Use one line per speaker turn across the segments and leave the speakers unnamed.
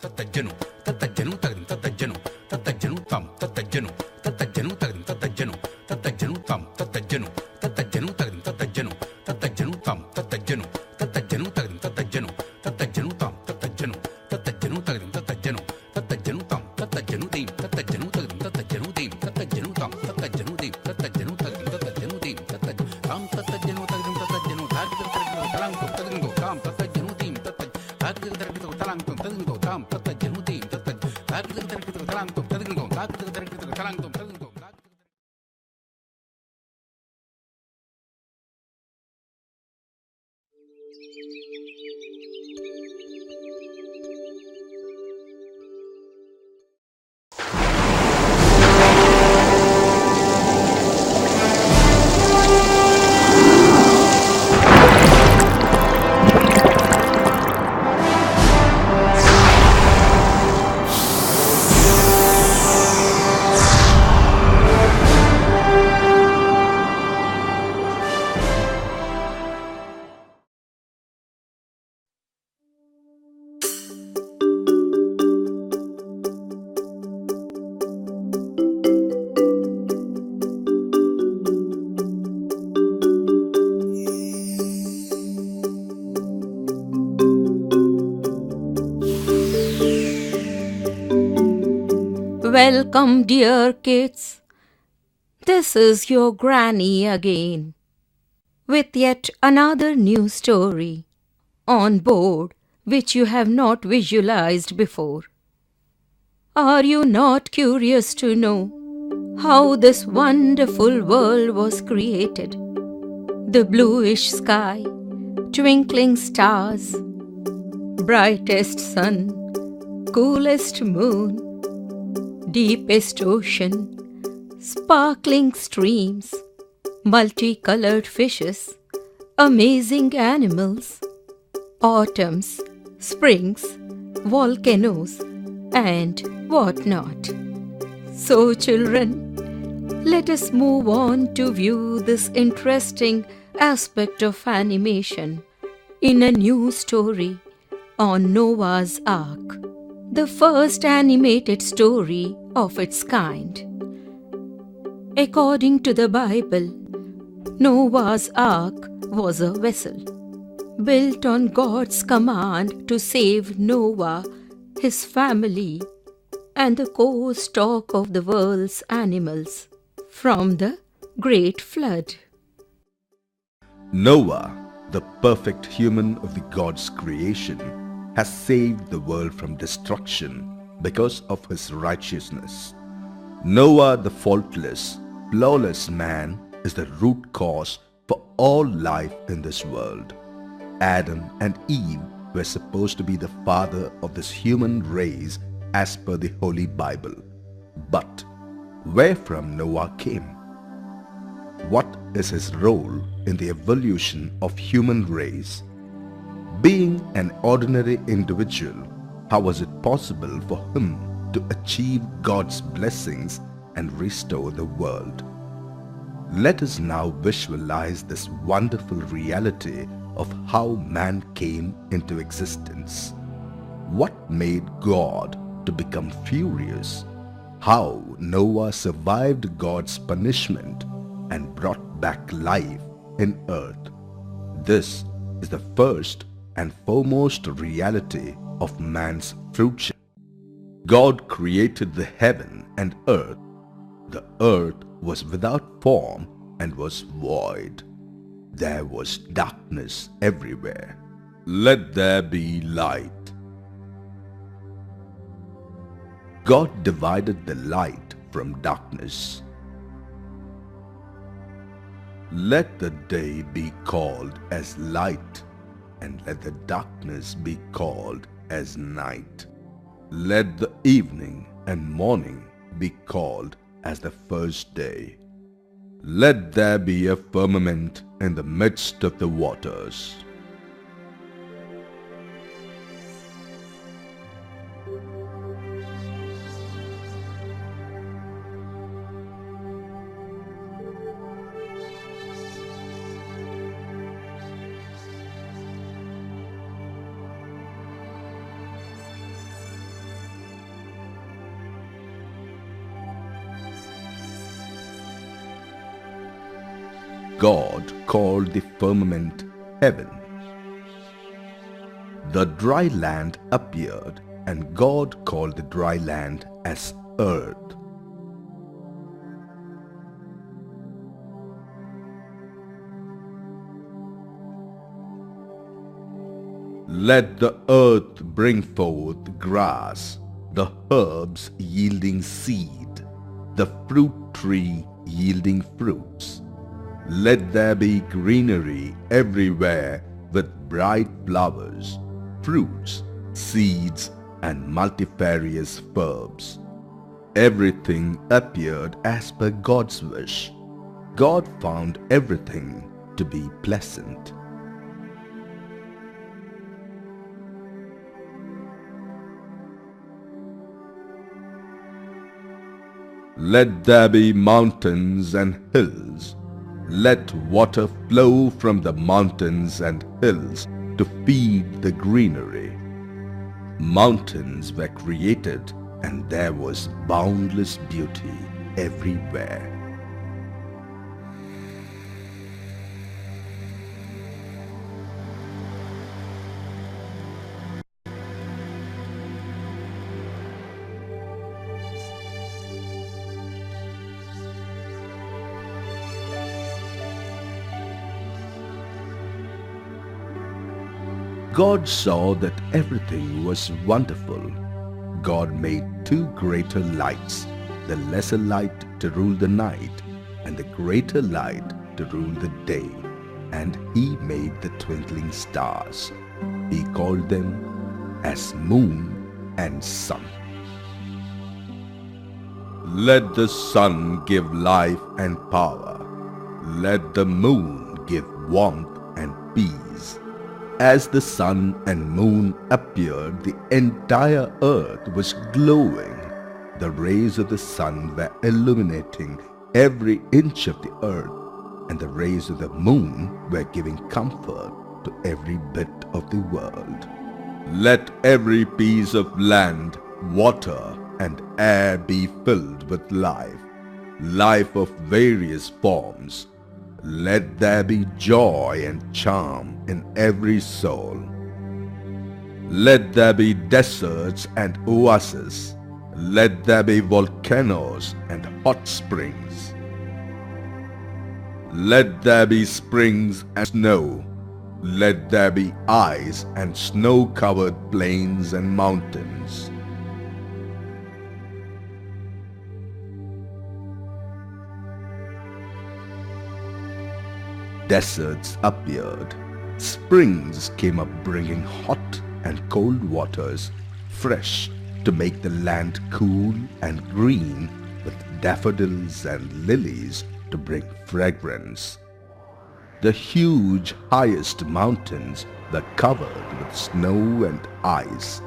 tatajanu tatajanu tagin tatajanu tatajanu tam tatajanu tatajanu tagin tatajanu tatajanu tam tatajanu tatajanu tagin tatajanu tatajanu tam tatajanu tatajanu tagin tatajanu tatajanu tam tatajanu tatajanu tagin tatajanu tatajanu tam tatajanu dim tatajanu tagin tatajanu dim tatajanu tam tatajanu dim tatajanu tagin tatajanu dim tatajanu tam tatajanu tagin tatajanu tagin talang tagin tam tatajanu dim tatajanu talang tagin tam tatajanu dim tatajanu talang tagin tam
Welcome, dear kids. This is your granny again, with yet another new story on board which you have not visualized before. Are you not curious to know how this wonderful world was created? The bluish sky, twinkling stars, brightest sun, coolest moon, deepest ocean, sparkling streams, multicolored fishes, amazing animals, autumns, springs, volcanoes, and whatnot. So, children, let us move on to view this interesting aspect of animation in a new story on Noah's Ark, the first animated story of its kind. According to the Bible, Noah's Ark was a vessel built on God's command to save Noah, his family, and the co-stock of the world's animals from the great flood.
Noah, the perfect human of the God's creation, has saved the world from destruction because of his righteousness. Noah, the faultless, flawless man, is the root cause for all life in this world. Adam and Eve were supposed to be the father of this human race as per the Holy Bible. But where from Noah came? What is his role in the evolution of human race? Being an ordinary individual, how was it possible for him to achieve God's blessings and restore the world? Let us now visualize this wonderful reality of how man came into existence. What made God to become furious? How Noah survived God's punishment and brought back life in earth. This is the first and foremost reality of man's future. God created the heaven and earth. The earth was without form and was void. There was darkness everywhere. Let there be light. God divided the light from darkness. Let the day be called as light, and let the darkness be called as night. Let the evening and morning be called as the first day. Let there be a firmament in the midst of the waters. God called the firmament heaven. The dry land appeared, and God called the dry land as earth. Let the earth bring forth grass, the herbs yielding seed, the fruit tree yielding fruits. Let there be greenery everywhere with bright flowers, fruits, seeds, and multifarious verbs. Everything appeared as per God's wish. God found everything to be pleasant. Let there be mountains and hills. Let water flow from the mountains and hills to feed the greenery. Mountains were created, and there was boundless beauty everywhere. God saw that everything was wonderful. God made two greater lights, the lesser light to rule the night, and the greater light to rule the day. And He made the twinkling stars. He called them as moon and sun. Let the sun give life and power. Let the moon give warmth and peace. As the sun and moon appeared, the entire earth was glowing. The rays of the sun were illuminating every inch of the earth, and the rays of the moon were giving comfort to every bit of the world. Let every piece of land, water, and air be filled with life, life of various forms. Let there be joy and charm in every soul. Let there be deserts and oases. Let there be volcanoes and hot springs. Let there be springs and snow. Let there be ice and snow-covered plains and mountains. Deserts appeared. Springs came up bringing hot and cold waters, fresh to make the land cool and green, with daffodils and lilies to bring fragrance. The huge highest mountains were covered with snow and ice.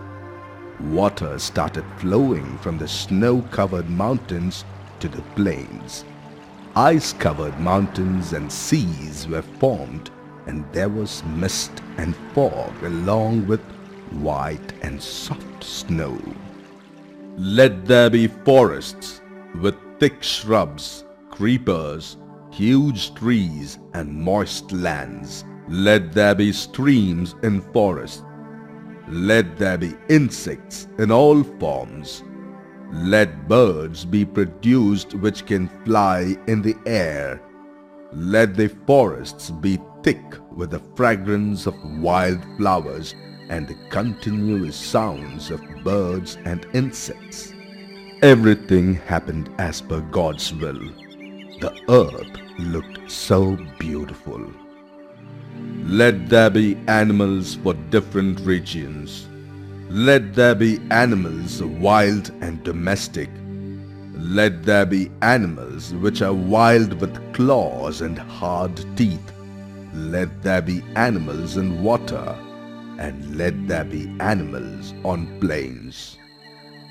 Water started flowing from the snow-covered mountains to the plains. Ice-covered mountains and seas were formed, and there was mist and fog along with white and soft snow. Let there be forests with thick shrubs, creepers, huge trees, and moist lands. Let there be streams in forests. Let there be insects in all forms. Let birds be produced which can fly in the air. Let the forests be thick with the fragrance of wild flowers and the continuous sounds of birds and insects. Everything happened as per God's will. The earth looked so beautiful. Let there be animals for different regions. Let there be animals wild and domestic. Let there be animals which are wild with claws and hard teeth. Let there be animals in water, and let there be animals on plains.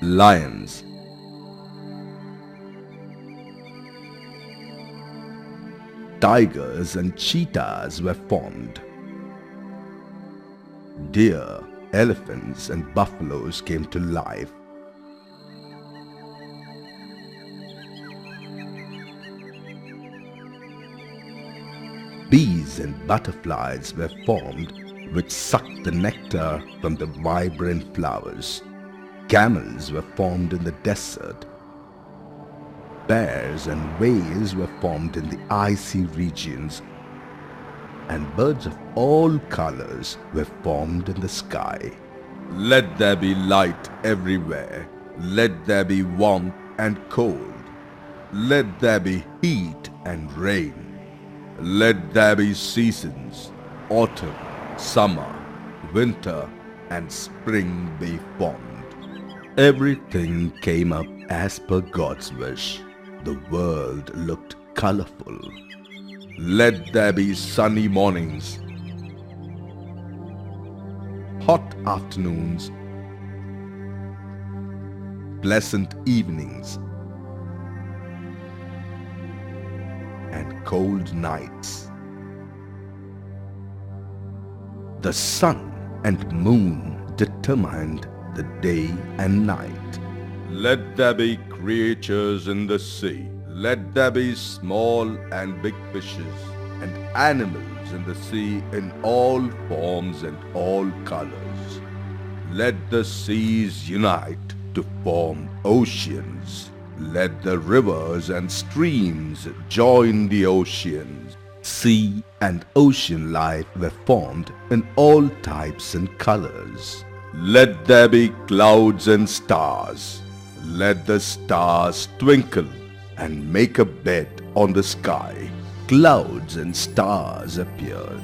Lions, tigers and cheetahs were formed. Deer, elephants and buffaloes came to life. bees and butterflies were formed, which sucked the nectar from the vibrant flowers. Camels were formed in the desert. Bears and whales were formed in the icy regions, and birds of all colors were formed in the sky. Let there be light everywhere. Let there be warmth and cold. Let there be heat and rain. Let there be seasons, autumn, summer, winter, and spring be formed. Everything came up as per God's wish. The world looked colorful. Let there be sunny mornings, hot afternoons, pleasant evenings, and cold nights. The sun and moon determined the day and night. Let there be creatures in the sea. Let there be small and big fishes and animals in the sea in all forms and all colors. Let the seas unite to form oceans. Let the rivers and streams join the oceans. Sea and ocean life were formed in all types and colors. Let there be clouds and stars. Let the stars twinkle and make a bed on the sky. Clouds and stars appeared.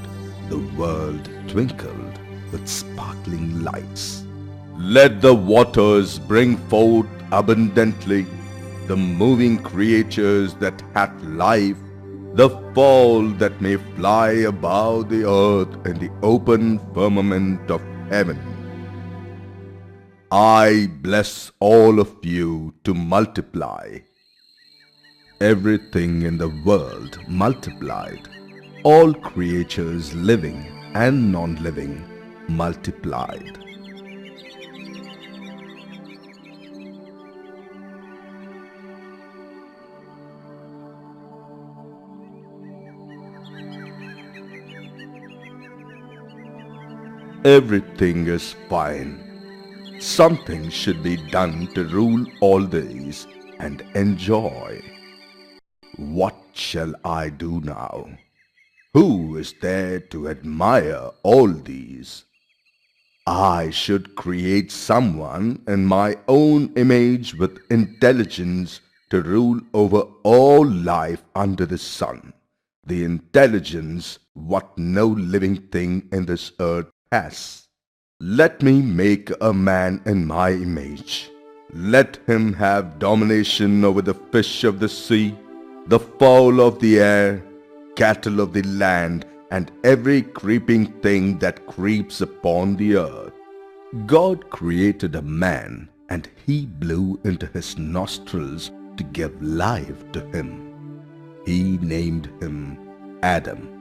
The world twinkled with sparkling lights. Let the waters bring forth abundantly the moving creatures that hath life, the fowl that may fly above the earth in the open firmament of heaven. I bless all of you to multiply. Everything in the world multiplied. All creatures living and non-living multiplied. Everything is fine. Something should be done to rule all these and enjoy. What shall I do now? Who is there to admire all these? I should create someone in my own image with intelligence to rule over all life under the sun. The intelligence what no living thing in this earth has. Let me make a man in my image. Let him have domination over the fish of the sea, the fowl of the air, cattle of the land, and every creeping thing that creeps upon the earth. God created a man, and he blew into his nostrils to give life to him. He named him Adam.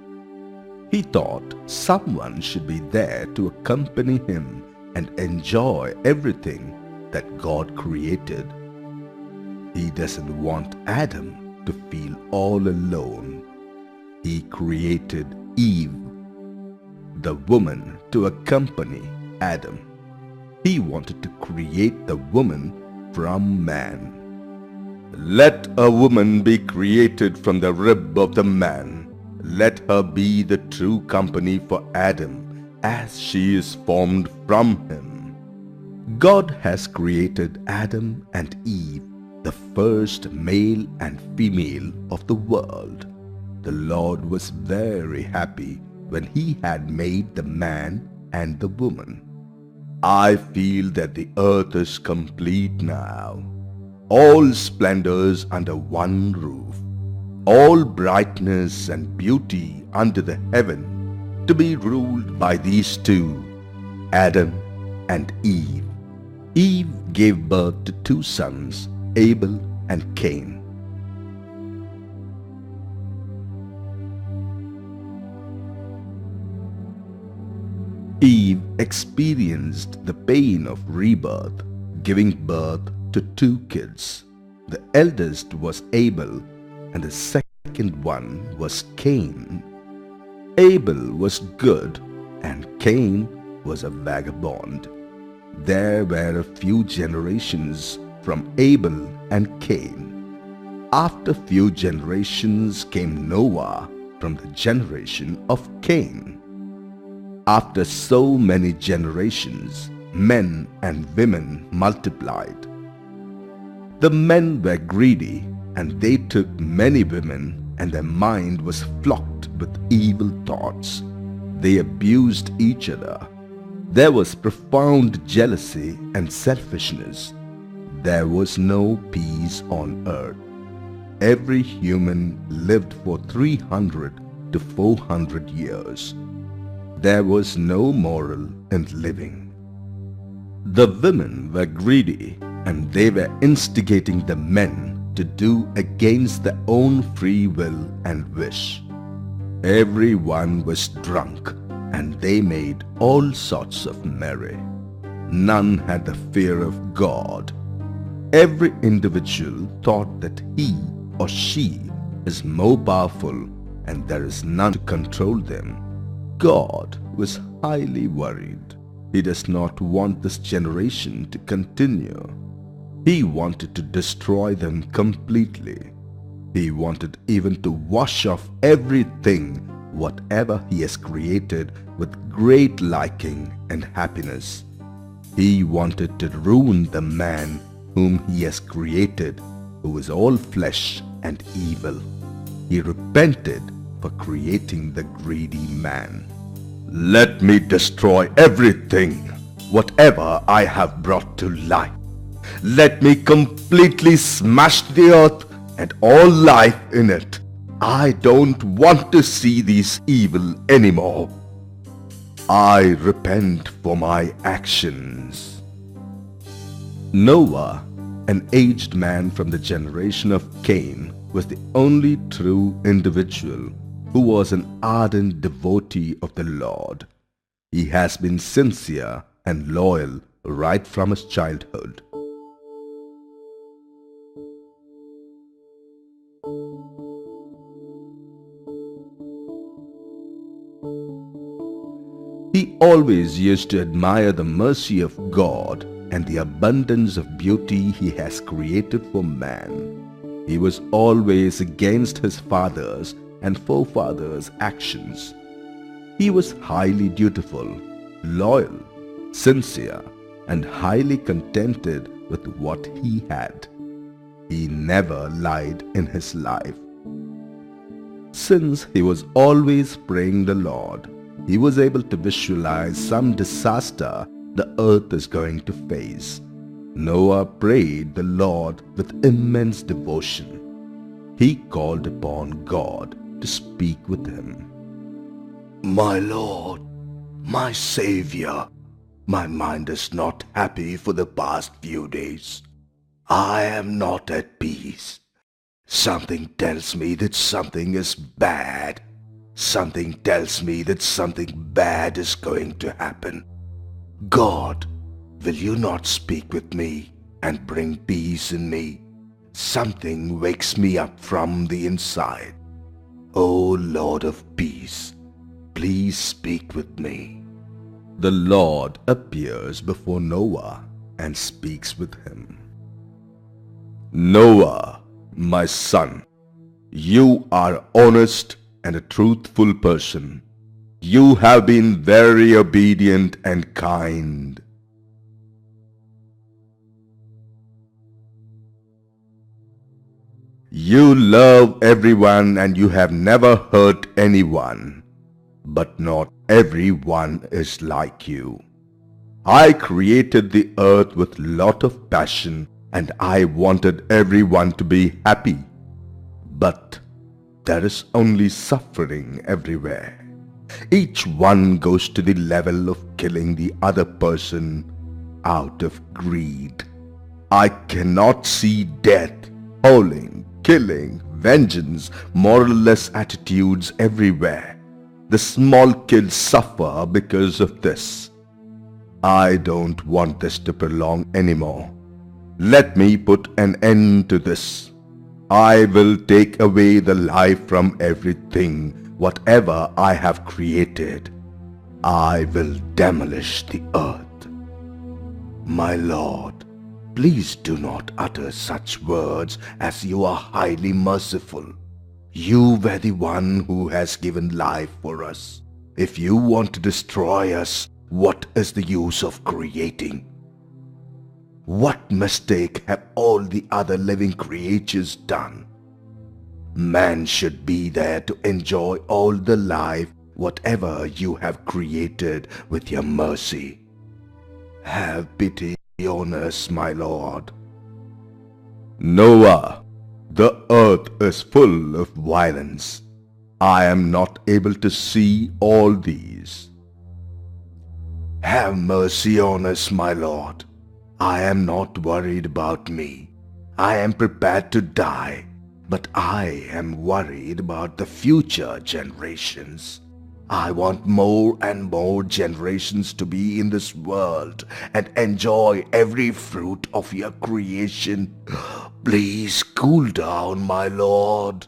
He thought someone should be there to accompany him and enjoy everything that God created. He doesn't want Adam to feel all alone. He created Eve, the woman, to accompany Adam. He wanted to create the woman from man. Let a woman be created from the rib of the man. Let her be the true company for Adam, as she is formed from him. God has created Adam and Eve, the first male and female of the world. The Lord was very happy when he had made the man and the woman. I feel that the earth is complete now. All splendors under one roof. All brightness and beauty under the heaven, to be ruled by these two, Adam and Eve. Eve gave birth to two sons, Abel and Cain. Eve experienced the pain of rebirth, giving birth to two kids. The eldest was Abel, and the second one was Cain. Abel was good and Cain was a vagabond. There were a few generations from Abel and Cain. After few generations came Noah from the generation of Cain. After so many generations, men and women multiplied. The men were greedy, and they took many women, and their mind was flocked with evil thoughts. They abused each other. There was profound jealousy and selfishness. There was no peace on earth. Every human lived for 300 to 400 years. There was no moral in living. The women were greedy, and they were instigating the men to do against their own free will and wish. Everyone was drunk, and they made all sorts of merry. None had the fear of God. Every individual thought that he or she is more powerful and there is none to control them. God was highly worried. He does not want this generation to continue. He wanted to destroy them completely. He wanted even to wash off everything, whatever he has created, with great liking and happiness. He wanted to ruin the man whom he has created, who is all flesh and evil. He repented for creating the greedy man. Let me destroy everything, whatever I have brought to life. Let me completely smash the earth and all life in it. I don't want to see these evil anymore. I repent for my actions. Noah, an aged man from the generation of Cain, was the only true individual who was an ardent devotee of the Lord. He has been sincere and loyal right from his childhood. He always used to admire the mercy of God and the abundance of beauty he has created for man. He was always against his father's and forefathers' actions. He was highly dutiful, loyal, sincere, and highly contented with what he had. He never lied in his life. Since he was always praying the Lord, he was able to visualize some disaster the earth is going to face. Noah prayed the Lord with immense devotion. He called upon God to speak with him. My Lord, my Savior, my mind is not happy for the past few days. I am not at peace. Something tells me that something is bad. Something tells me that something bad is going to happen. God, will you not speak with me and bring peace in me? Something wakes me up from the inside. O Lord of peace, please speak with me. The Lord appears before Noah and speaks with him. Noah, my son, you are honest and a truthful person. You have been very obedient and kind. You love everyone and you have never hurt anyone. But not everyone is like you. I created the earth with lot of passion and I wanted everyone to be happy. But there is only suffering everywhere. Each one goes to the level of killing the other person out of greed. I cannot see death, howling, killing, vengeance, moralless attitudes everywhere. The small kids suffer because of this. I don't want this to prolong anymore. Let me put an end to this. I will take away the life from everything whatever I have created, I will demolish the earth. My Lord, please do not utter such words, as you are highly merciful. You were the one who has given life for us. If you want to destroy us, what is the use of creating? What mistake have all the other living creatures done? Man should be there to enjoy all the life, whatever you have created with your mercy. Have pity on us, my Lord. Noah, the earth is full of violence. I am not able to see all these. Have mercy on us, my Lord. I am not worried about me. I am prepared to die, but I am worried about the future generations. I want more and more generations to be in this world and enjoy every fruit of your creation. Please cool down, my Lord.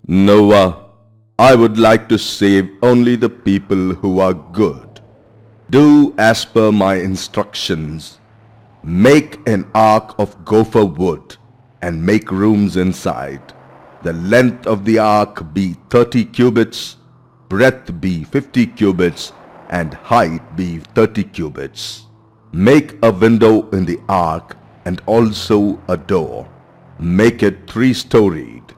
Noah, I would like to save only the people who are good. Do as per my instructions. Make an ark of gopher wood and make rooms inside. The length of the ark be 30 cubits, breadth be 50 cubits, and height be 30 cubits. Make a window in the ark and also a door. Make it 3-storied.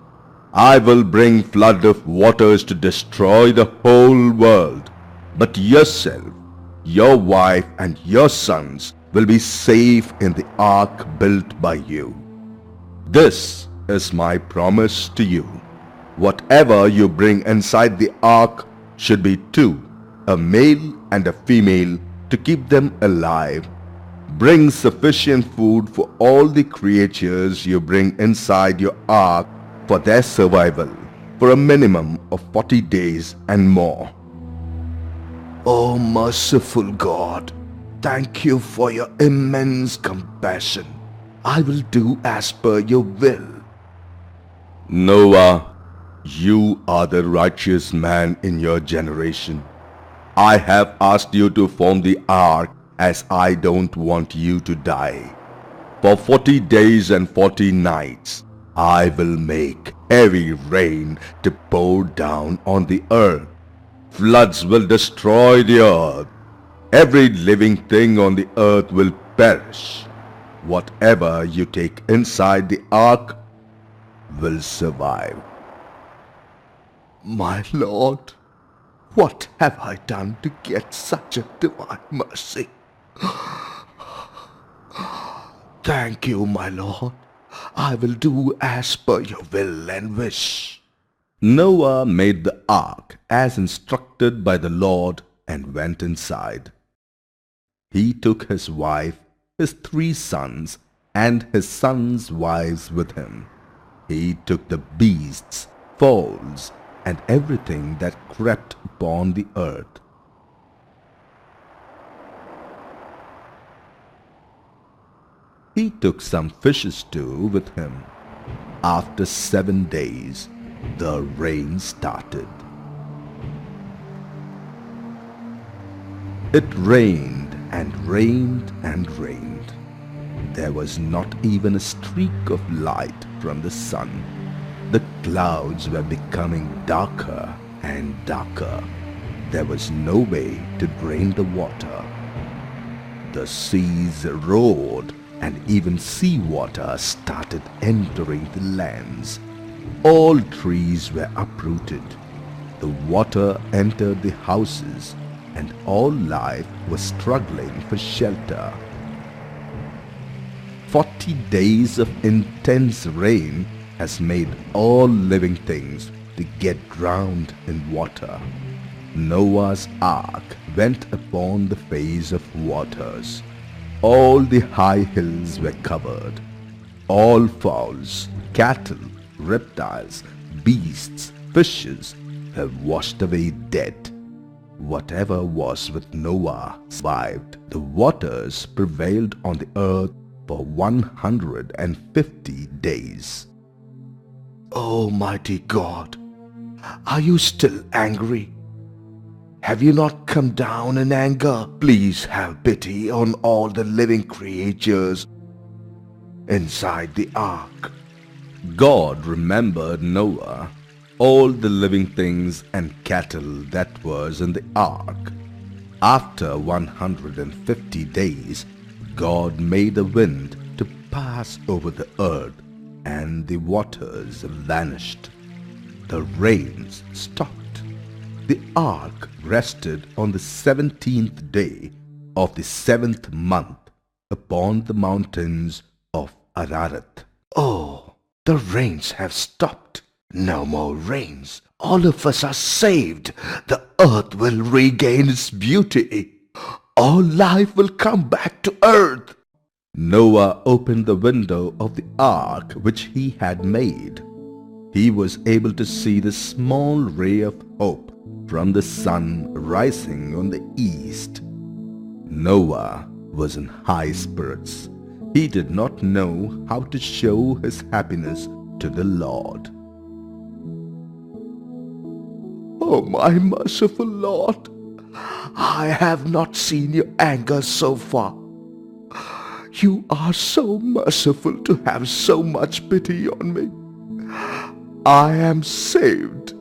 I will bring flood of waters to destroy the whole world, but yourself, your wife, and your sons will be safe in the ark built by you. This is my promise to you. Whatever you bring inside the ark should be 2, a male and a female, to keep them alive. Bring sufficient food for all the creatures you bring inside your ark for their survival for a minimum of 40 days and more. Oh, merciful God, thank you for your immense compassion. I will do as per your will. Noah, you are the righteous man in your generation. I have asked you to form the ark as I don't want you to die. For 40 days and 40 nights, I will make heavy rain to pour down on the earth. Floods will destroy the earth. Every living thing on the earth will perish. Whatever you take inside the ark will survive. My Lord, what have I done to get such a divine mercy? Thank you, my Lord. I will do as per your will and wish. Noah made the ark as instructed by the Lord and went inside. He took his wife, his 3 sons, and his sons' wives with him. He took the beasts, fowls, and everything that crept upon the earth. He took some fishes too with him. After 7 days, the rain started. It rained and rained and rained. There was not even a streak of light from the sun. The clouds were becoming darker and darker. There was no way to drain the water. The seas roared, and even seawater started entering the lands. All trees were uprooted. The water entered the houses, and all life was struggling for shelter. 40 days of intense rain has made all living things to get drowned in water. Noah's ark went upon the face of waters. All the high hills were covered. All fowls, cattle, reptiles, beasts, fishes have washed away dead. Whatever was with Noah survived. The waters prevailed on the earth for 150 days. Almighty God, Are you still angry? Have you not come down in anger? Please have pity on all the living creatures inside the ark. God remembered Noah, all the living things and cattle that was in the ark. After 150 days, God made a wind to pass over the earth, and the waters vanished. The rains stopped. The ark rested on the 17th day of the 7th month upon the mountains of Ararat. Oh, the rains have stopped. No more rains. All of us are saved. The earth will regain its beauty. All life will come back to earth. Noah opened the window of the ark which he had made. He was able to see the small ray of hope from the sun rising on the east. Noah was in high spirits. He did not know how to show his happiness to the Lord. Oh, my merciful Lord, I have not seen your anger so far. You are so merciful to have so much pity on me. I am saved.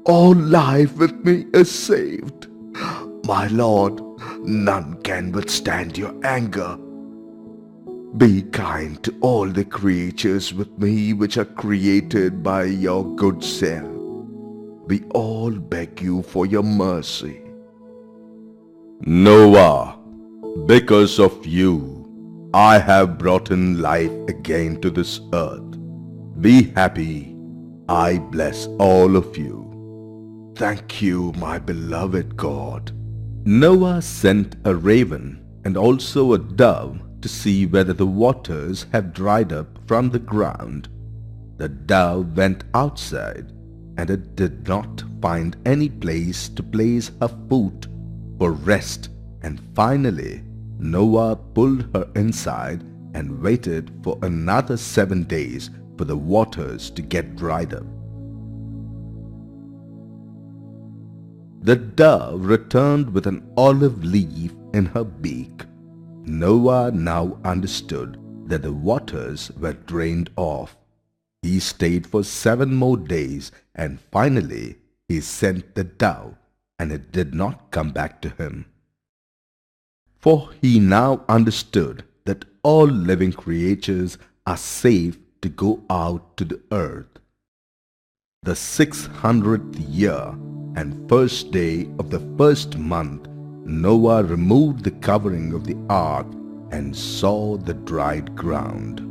All life with me is saved. My Lord, none can withstand your anger. Be kind to all the creatures with me which are created by your good self. We all beg you for your mercy. Noah, because of you, I have brought in life again to this earth. Be happy. I bless all of you. Thank you, my beloved God. Noah sent a raven and also a dove to see whether the waters have dried up from the ground. The dove went outside, and it did not find any place to place her foot for rest, and finally Noah pulled her inside and waited for another 7 days for the waters to get dried up. The dove returned with an olive leaf in her beak. Noah now understood that the waters were drained off. He stayed for 7 more days, and finally he sent the dove, and it did not come back to him. For he now understood that all living creatures are safe to go out to the earth. The 600th year and first day of the first month, Noah removed the covering of the ark and saw the dried ground.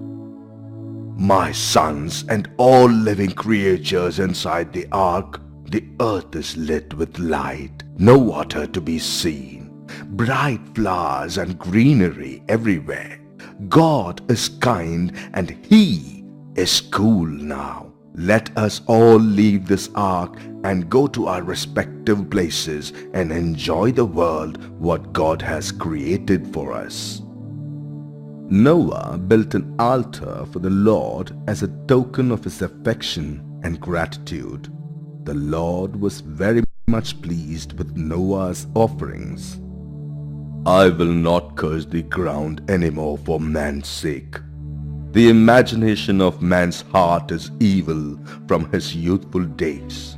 My sons and all living creatures inside the ark, the earth is lit with light, no water to be seen, bright flowers and greenery everywhere. God is kind and He is cool now. Let us all leave this ark and go to our respective places and enjoy the world what God has created for us. Noah built an altar for the Lord as a token of his affection and gratitude. The Lord was very much pleased with Noah's offerings. I will not curse the ground anymore for man's sake. The imagination of man's heart is evil from his youthful days.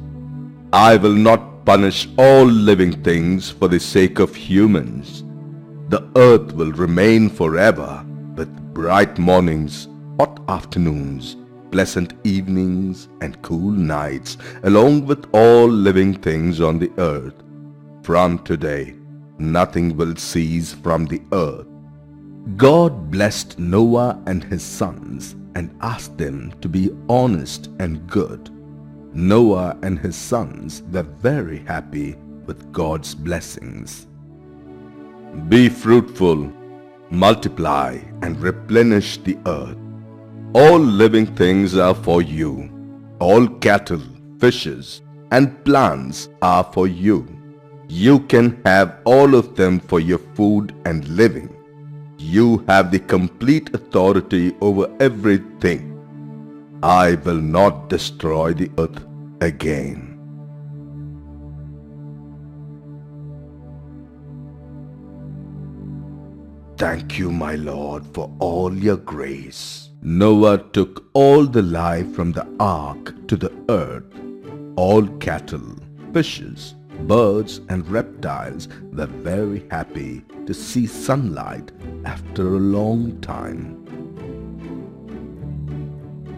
I will not punish all living things for the sake of humans. The earth will remain forever with bright mornings, hot afternoons, pleasant evenings and cool nights, along with all living things on the earth. From today, nothing will cease from the earth. God blessed Noah and his sons and asked them to be honest and good. Noah and his sons were very happy with God's blessings. Be fruitful, multiply and replenish the earth. All living things are for you. All cattle, fishes and plants are for you. You can have all of them for your food and living. You have the complete authority over everything. I will not destroy the earth again. Thank you, my Lord, for all your grace. Noah took all the life from the ark to the earth. All cattle, fishes, birds and reptiles were very happy to see sunlight after a long time.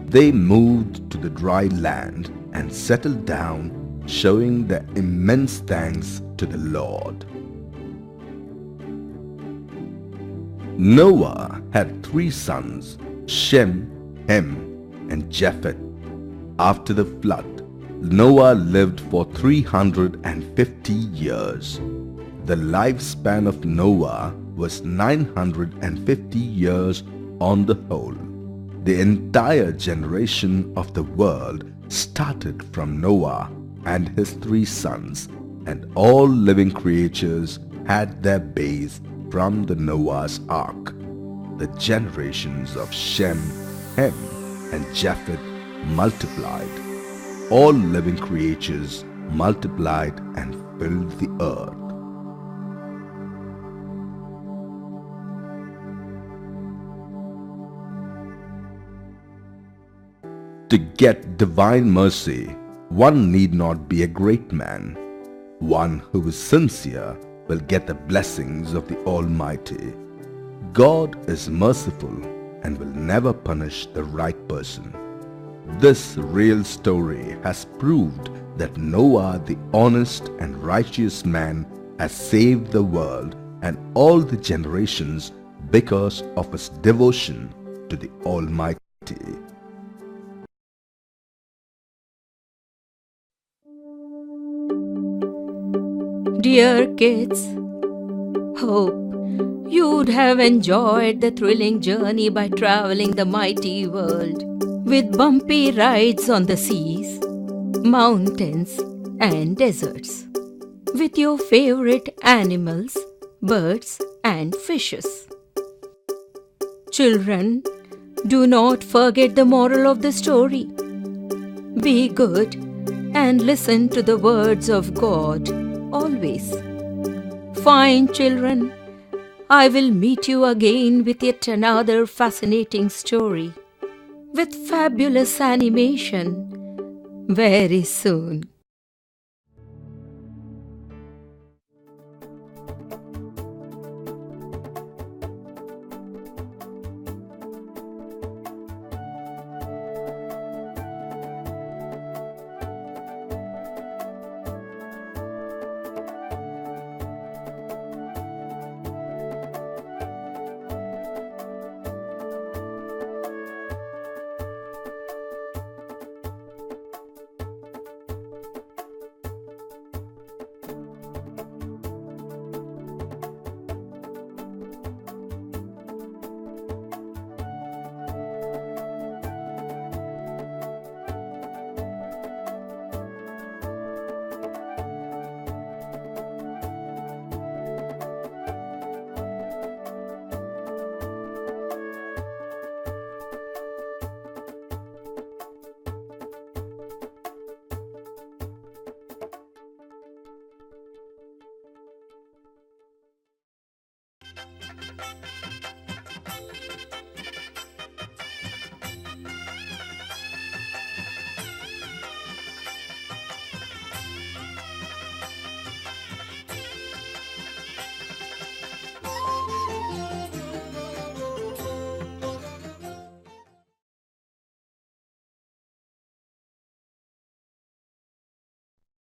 They moved to the dry land and settled down, showing their immense thanks to the Lord. Noah had 3 sons, Shem, Ham, and Japheth. After the flood, Noah lived for 350 years. The lifespan of Noah was 950 years on the whole. The entire generation of the world started from Noah and his 3 sons, and all living creatures had their base from the Noah's ark. The generations of Shem, Ham, and Japheth multiplied. All living creatures multiplied and filled the earth. To get divine mercy, one need not be a great man. One who is sincere will get the blessings of the Almighty. God is merciful and will never punish the right person. This real story has proved that Noah, the honest and righteous man, has saved the world and all the generations because of his devotion to the Almighty.
Dear kids, hope you'd have enjoyed the thrilling journey by traveling the mighty world with bumpy rides on the seas, mountains, and deserts, with your favorite animals, birds, and fishes. Children, do not forget the moral of the story. Be good and listen to the words of God always. Fine, children. I will meet you again with yet another fascinating story with fabulous animation very soon.